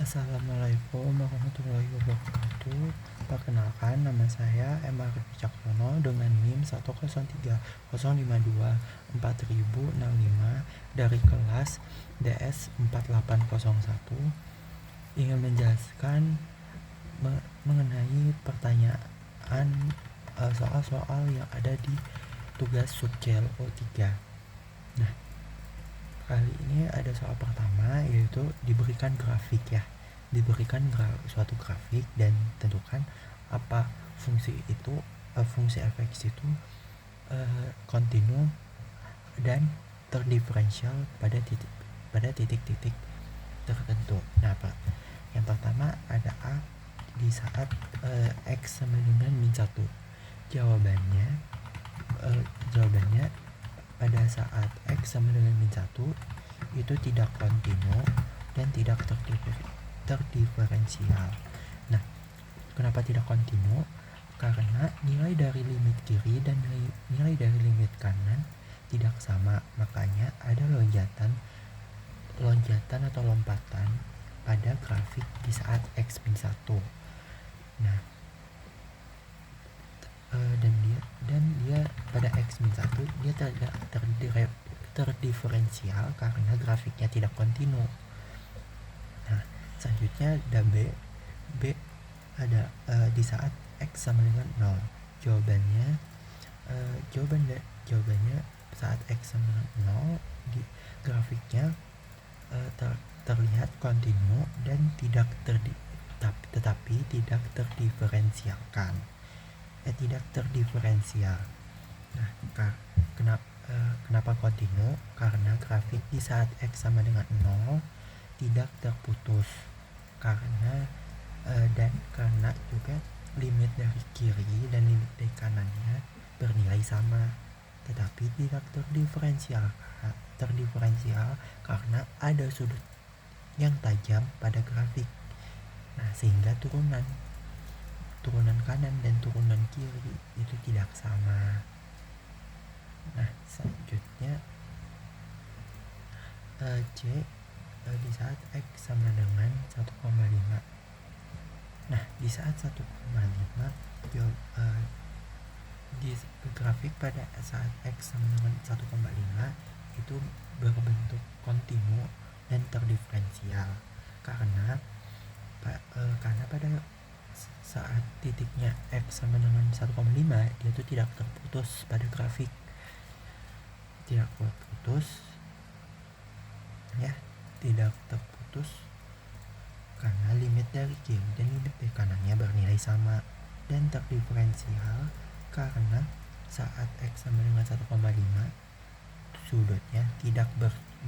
Assalamualaikum warahmatullahi wabarakatuh. Perkenalkan, nama saya M. Arif Wicaksono dengan NIM 10300524065 dari kelas DS 4801 ingin menjelaskan mengenai pertanyaan soal-soal yang ada di tugas subcel O3. Nah, kali ini ada soal pertama, yaitu diberikan grafik ya. Diberikan suatu grafik dan tentukan apa fungsi itu, fungsi fx itu kontinu dan terdiferensial pada titik-titik tertentu. Nah, yang pertama ada A di saat x sama dengan min 1. Jawabannya pada saat x sama dengan min 1 itu tidak kontinu dan tidak terdiferensial. Nah, kenapa tidak kontinu? Karena nilai dari limit kiri dan nilai dari limit kanan tidak sama, makanya ada lonjatan atau lompatan pada grafik di saat x min 1. Nah, dan dia pada x min 1 dia tidak terdiferensial karena grafiknya tidak kontinu. Nah, selanjutnya ada B ada di saat x sama dengan 0. Jawabannya saat x sama dengan 0 di grafiknya terlihat kontinu dan tetapi tidak terdiferensialkan. Tidak terdiferensial. Nah, kenapa kontinu? Karena grafik di saat x sama dengan 0 tidak terputus karena juga limit dari kiri dan limit dari kanannya bernilai sama, tetapi tidak terdiferensial karena ada sudut yang tajam pada grafik. Nah, sehingga turunan kanan dan turunan kiri itu tidak sama. Nah, selanjutnya C di saat x sama dengan 1,5. Nah, di saat 1,5 di grafik pada saat x sama dengan 1,5 itu berbentuk kontinu dan terdiferensial karena pada saat titiknya x sama dengan 1,5 dia itu tidak terputus pada grafik, tidak terputus karena limit dari kiri dan limit dari kanannya bernilai sama, dan terdiferensial karena saat x sama dengan 1,5 sudutnya tidak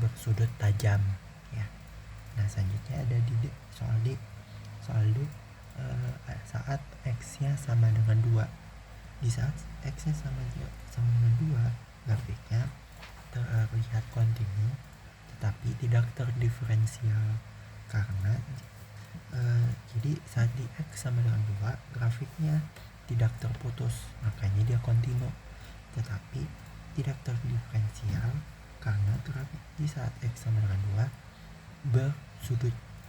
bersudut tajam ya. Nah, selanjutnya ada di soal D saat x-nya sama dengan 2. Di saat x-nya sama dengan 2, grafiknya terlihat kontinu tetapi tidak terdiferensial karena jadi saat di x sama dengan 2 grafiknya tidak terputus, makanya dia kontinu, tetapi tidak terdiferensial karena grafik di saat x sama dengan 2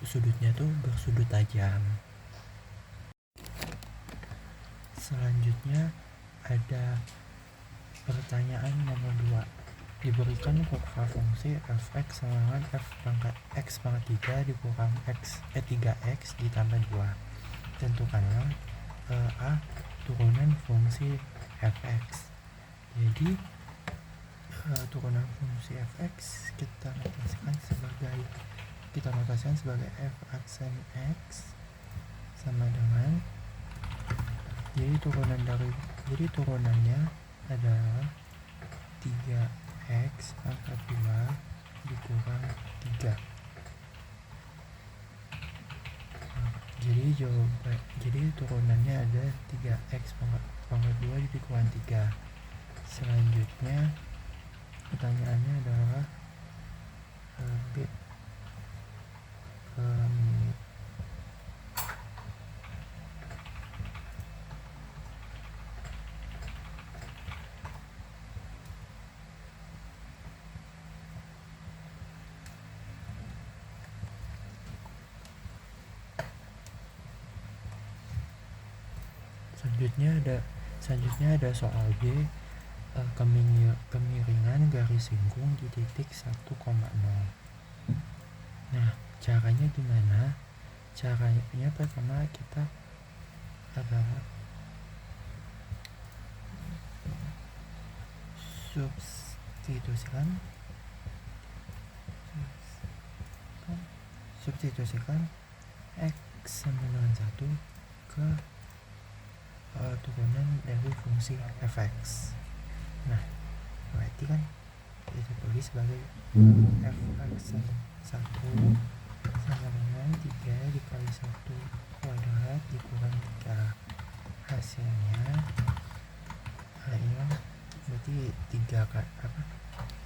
sudutnya tuh bersudut tajam. Selanjutnya ada pertanyaan nomor 2. Diberikan kurva fungsi fx sama dengan f pangkat x pangkat 3 dikurang 3x ditambah 2. Tentukanlah A turunan fungsi fx. Jadi turunan fungsi fx kita notasikan sebagai f aksen x sama dengan, jadi turunannya adalah 3x pangkat 2 dikurang 3. Jadi turunannya ada 3x pangkat 2 dikurang 3. Selanjutnya pertanyaannya adalah B Selanjutnya ada soal B, kemiringan garis singgung di titik 1,0. Nah, caranya gimana? Caranya pertama kita adalah substitusikan X sama dengan 1 ke turunan dari fungsi fx. Nah, berarti kan kita tulis sebagai fx 1 sama dengan 3 dikali 1 kuadrat dikurang 3. Hasilnya ini berarti 3 kan apa?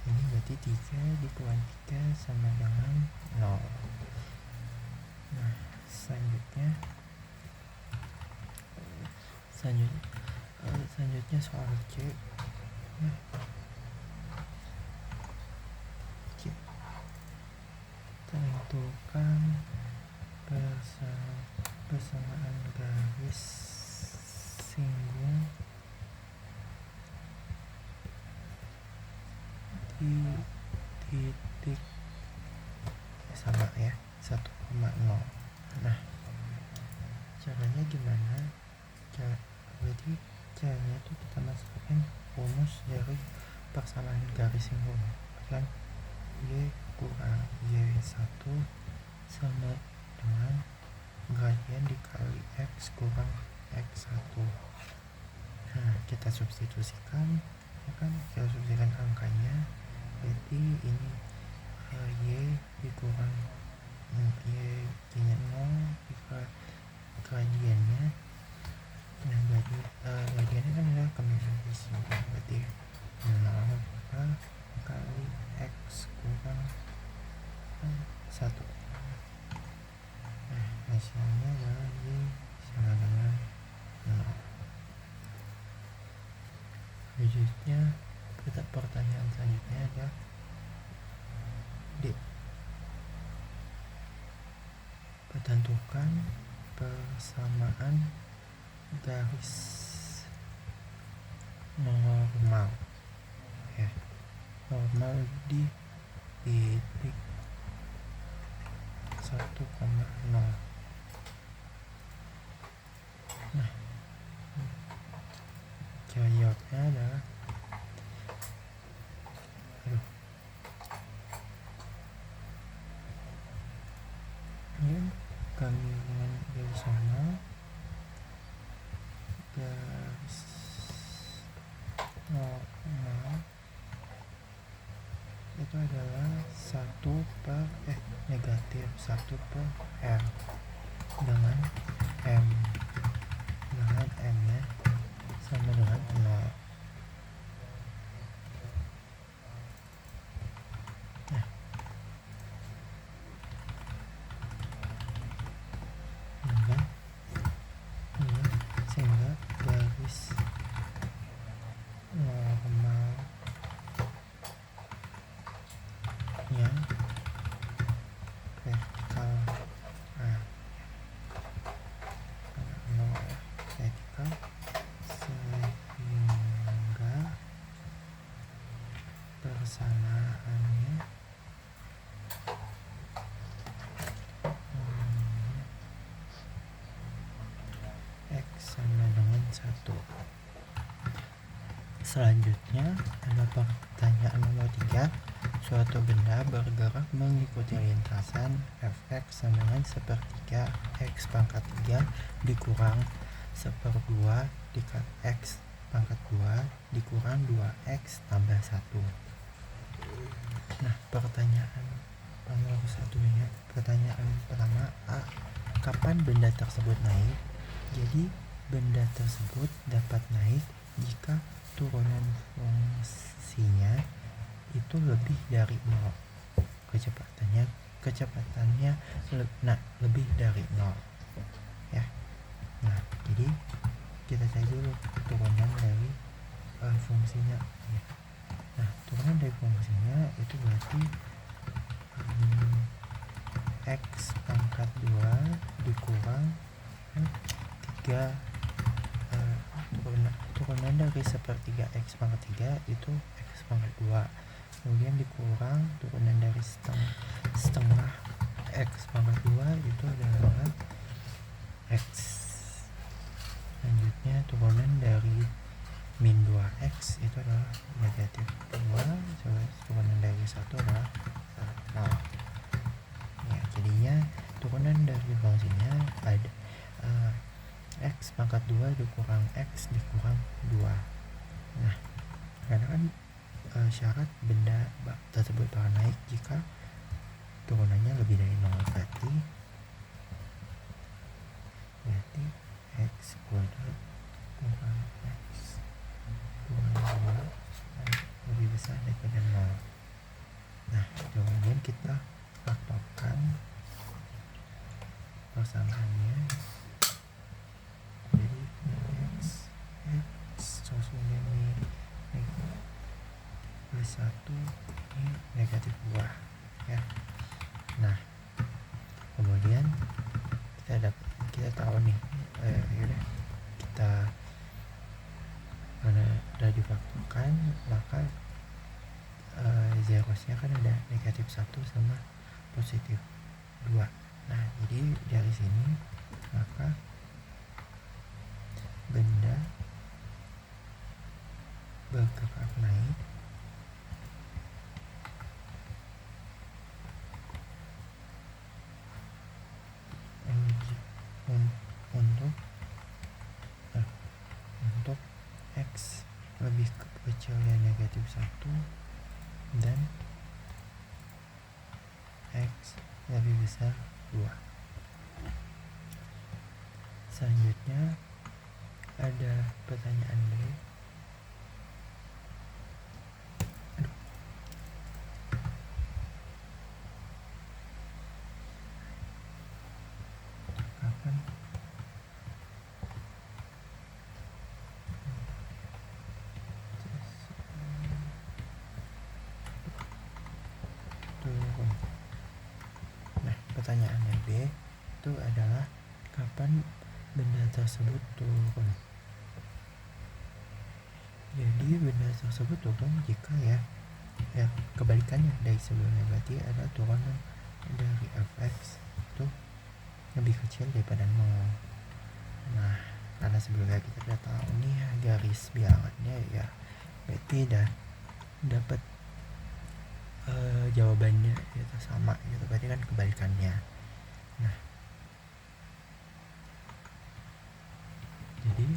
Ini berarti 3 dikurang 3 sama dengan 0. Nah, selanjutnya soal C. Tentukan persamaan garis singgung di titik sama ya 1,0. Nah, caranya gimana? Berarti caranya itu kita masukkan rumus dari persamaan garis singgung kan Y kurang Y1 sama dengan gradien dikali X kurang X1. Nah, kita substitusikan ya kan, kita substitusikan angkanya, berarti ini Y dikurang Y nya 0 dikali gradiennya. Nah, gradiennya kan adalah kemiringan garis singgung, berarti 0 kali X kurang 1. Nah, hasilnya adalah Y sama dengan 0. Selanjutnya pertanyaan selanjutnya adalah D. Tentukan persamaan garis normal ya, normal di titik 1,0. Nah, jawabnya adalah ini kami dari sana garis normal itu adalah 1 per negatif 1 per R dengan M nya sama dengan 0. Nah, sehingga garis normalnya vertikal sehingga persamaannya X sama dengan 1. Selanjutnya ada pertanyaan nomor 3. Suatu benda bergerak mengikuti lintasan fx sama dengan 1/3 x pangkat 3 dikurang 1/2 dikali x pangkat 2 dikurang 2x tambah 1. Nah, pertanyaan nomor 1-nya, pertanyaan pertama A. Kapan benda tersebut naik? Jadi benda tersebut dapat naik jika turunan fungsinya itu lebih dari 0. Kecepatannya lebih dari 0 ya. Nah, jadi kita cari dulu turunan dari fungsinya ya. Nah, turunan dari fungsinya itu berarti x pangkat 2 dikurang 3 turunan dari sepertiga X pangkat 3 itu X pangkat 2, kemudian dikurang turunan dari setengah X pangkat 2 itu adalah X. Selanjutnya turunan dari min 2X itu adalah negatif 2, turunan dari 1 adalah 0. Ya, jadinya turunan dari fungsinya ada X pangkat 2 dikurang X dikurang 2. Nah, karena kan syarat benda tersebut bakal naik jika turunannya lebih dari 0, berarti X kuadrat kurang X kurang 2 lebih besar daripada 0. Nah, kemudian kita faktorkan persamaannya, jadi X terus kemudian plus 1 ini negatif 2 ya. Nah, kemudian kita tahu nih, yaudah kita udah difaktorkan, maka zerosnya kan ada negatif 1 sama positif 2. Nah, jadi dari sini maka benda bergerak naik untuk X lebih kecil dari negatif 1 dan X lebih besar 2. Selanjutnya ada pertanyaan B. Kapan turun? Nah, pertanyaannya B itu adalah kapan benda tersebut turun. Jadi benda tersebut turun jika ya kebalikannya dari sebelumnya, berarti ada turunan dari fx itu lebih kecil daripada 0. Nah, karena sebelumnya kita udah tahu nih garis bilangannya ya, berarti udah dapat jawabannya itu sama gitu, berarti kan kebalikannya. Nah, jadi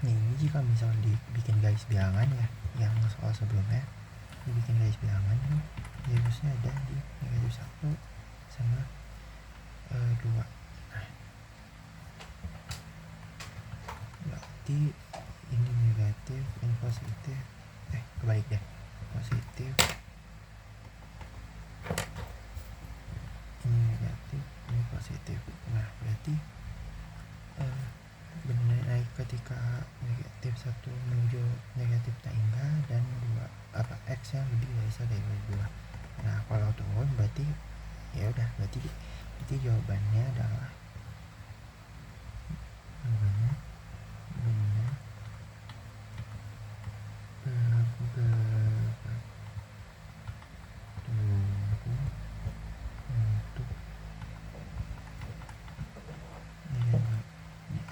ini jika misalnya dibikin garis bilangan ya, yang soal sebelumnya dibikin garis bilangan kan harusnya ada di negatif 1 sama 2. Nah, berarti ini negatif, ini positif, kebalik deh, positif, ini negatif, ini positif. Nah, berarti benar naik ketika negatif 1 menuju negatif hingga dan 2 X yang lebih besar dari 2. Nah, kalau turun berarti ya udah, berarti jawabannya adalah benda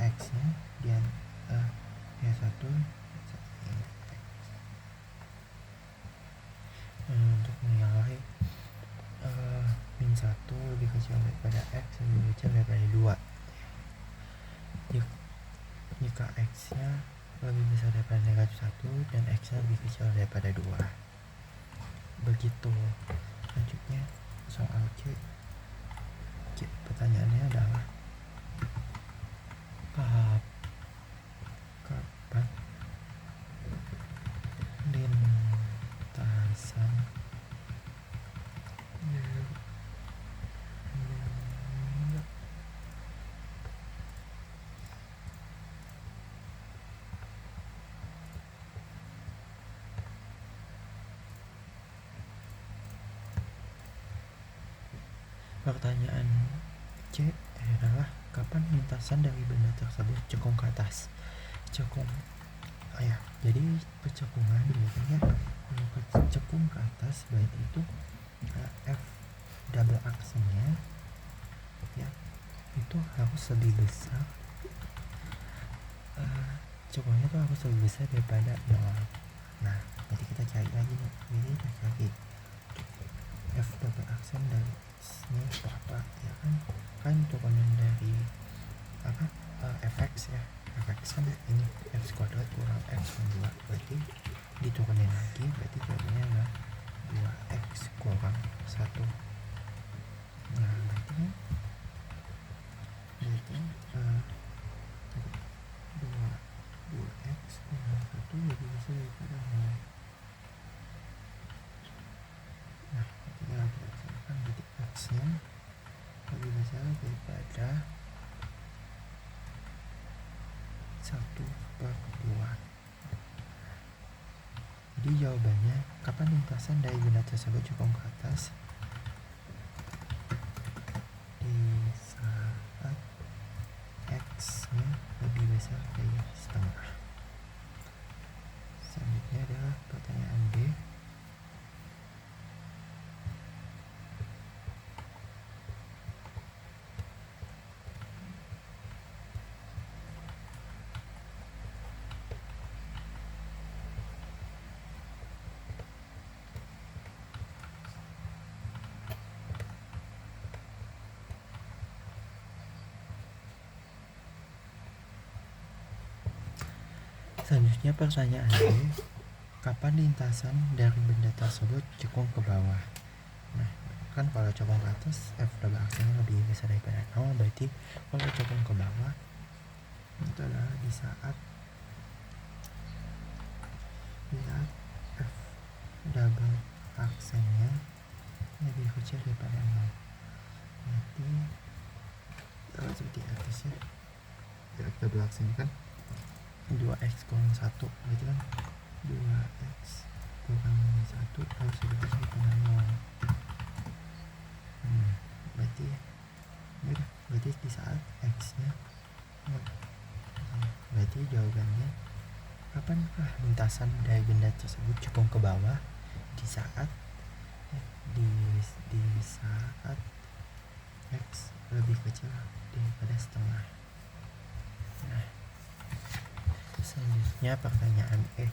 X nya dan ya 1 untuk menilai min 1 lebih kecil daripada X lebih kecil daripada 2 jika X nya lebih besar daripada negatif 1 dan X nya lebih kecil daripada 2. Begitu. Selanjutnya soal C. Pertanyaannya adalah kapan lintasan pertanyaan C adalah kapan lintasan dari benda tersebut cekung ke atas. cekung. Ya, jadi pencekungan gitu ya. Kalau cekung ke atas berarti itu F double aksennya ya itu harus lebih besar, cekungnya itu harus lebih besar daripada 0. Nah, jadi kita cari lagi nih, jadi kita cari F double aksen dari ini apa ya kan turunan dari apa fx ya, fx kan ini x kuadrat kurang x kurang 2, berarti diturunin lagi, berarti jawabannya adalah 2x kurang 1. Nah, berarti 2x kurang 1 lebih besar daripada 0. Nah, ketika kita laksanakan berarti x nya lebih besar daripada 1/2. Jadi jawabannya, kapan lintasan dari benda tersebut cekung ke atas? Di saat x nya lebih besar dari setengah. Selanjutnya adalah pertanyaan B. Selanjutnya pertanyaan B, kapan lintasan dari benda tersebut cekung ke bawah? Nah, kan kalau cekung ke atas F double aksennya lebih besar daripada 0, berarti kalau cekung ke bawah itu adalah di saat F double aksennya lebih kecil daripada 0. Berarti seperti atas ya, F double aksen kan 2x kurang 1, berarti kan 2x kurang 1 harus lebih besar daripada 0. Berarti di saat x nya berarti jawabannya, kapankah lintasan dari benda tersebut cekung ke bawah? Di saat di saat x lebih kecil daripada setengah. Nah, selanjutnya pertanyaan E.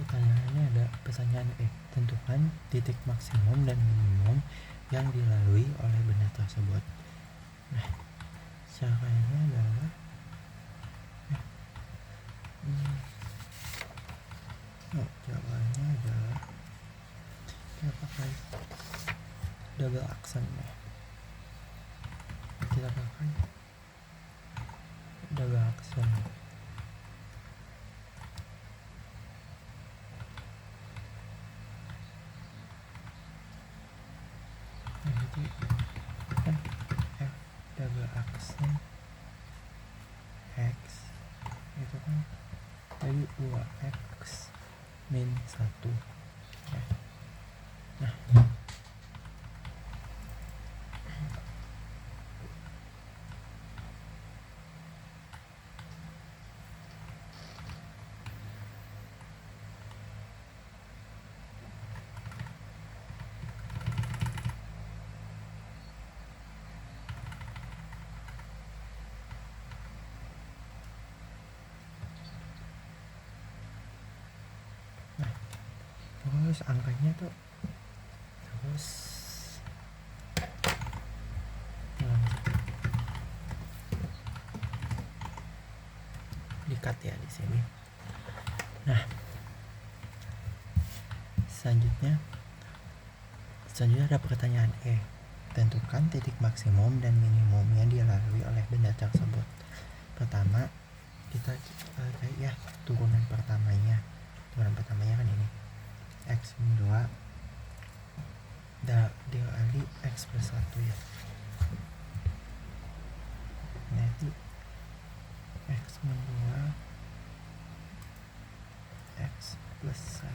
Pertanyaannya ada pertanyaan E. Tentukan titik maksimum dan minimum yang dilalui oleh benda tersebut. Nah, caranya adalah jawabannya adalah kita pakai double aksen ya. Kita pakai double aksen. Jadi kan F double aksen X itu kan tadi 2x min 1 ya. Nah, terus angkanya tuh terus singkat ya di sini. Nah, selanjutnya ada pertanyaan tentukan titik maksimum dan minimum yang dilalui oleh benda tersebut. Pertama, kita turunan pertamanya kan ini x min 2 dikali x plus 1 ya. Nanti x min 2 x plus 1.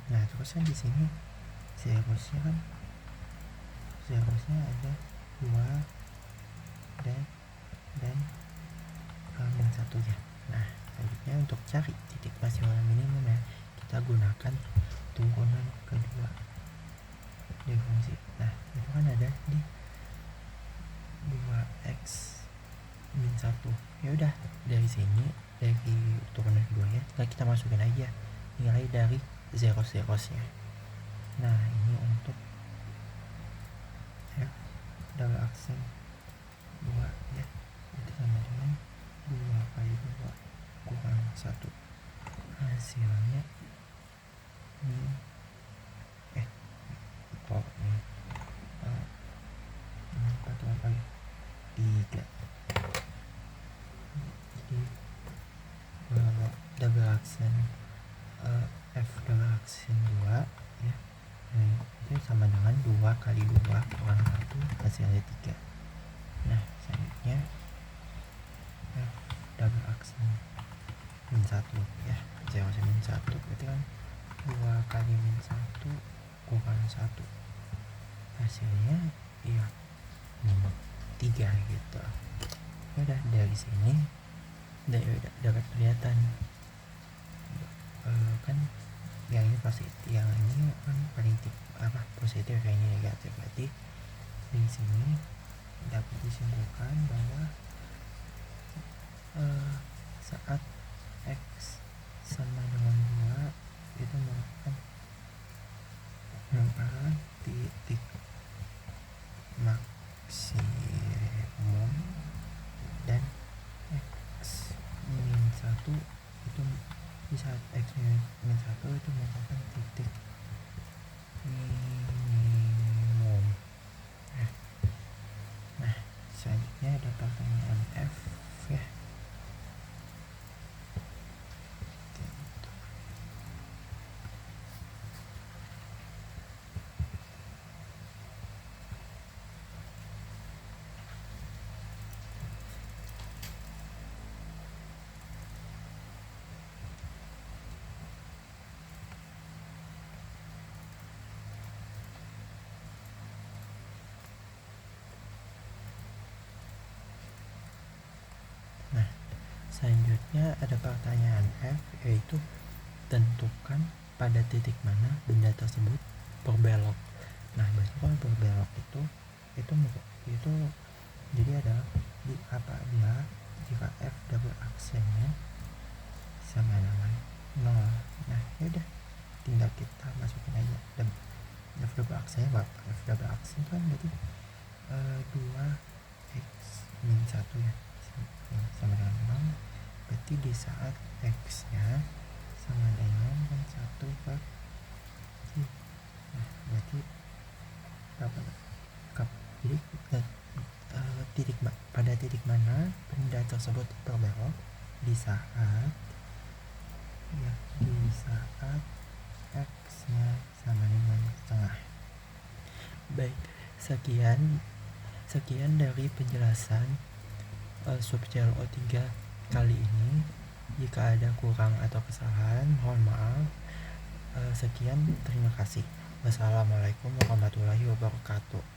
Nah terus kan di sini zerosnya ada 2 dan min 1 ya. Nah selanjutnya untuk cari titik maksimum minimum ya, kita gunakan turunan kedua dari fungsi. Nah itu kan ada di 2x min 1. Ya udah, dari sini dari turunan keduanya kita masukin aja nilai dari zeros-zerosnya. Nah ini untuk f double aksen 2 ya, itu sama dengan 2 kali 2 kurang 1. Hasilnya ini ini 4 kali 3. Jadi double aksen f double aksen 2 ya, itu sama dengan 2 kali 2 kurang 1, hasilnya 3. Nah selanjutnya f double aksen min 1 ya, zero min 1 berarti kan 2 kali min 1 kurang 1, hasilnya ya 3 gitu. Udah dari sini dapat kelihatan kan yang ini positif, yang ini kan paling positif, yang ini negatif. Berarti di sini dapat disimpulkan bahwa saat x sama dengan 2 itu merupakan titik maksimum dan x min 1 itu di saat x min 1 itu merupakan titik minimum. Nah selanjutnya ada pertanyaan F ya. Selanjutnya ada pertanyaan F, yaitu tentukan pada titik mana benda tersebut berbelok. Nah berarti kalau berbelok itu jadi adalah apabila jika F double aksennya sama dengan 0. Nah yaudah, tinggal kita masukin aja F double aksennya berapa. F double aksen kan berarti 2x min 1 ya, sama dengan 0. Berarti di saat x nya sama dengan 1 per y. Nah berarti jadi pada titik mana benda tersebut berbelok di saat x nya sama dengan setengah. Baik, sekian dari penjelasan SubCLO3 kali ini. Jika ada kurang atau kesalahan, mohon maaf. Sekian, terima kasih. Wassalamualaikum warahmatullahi wabarakatuh.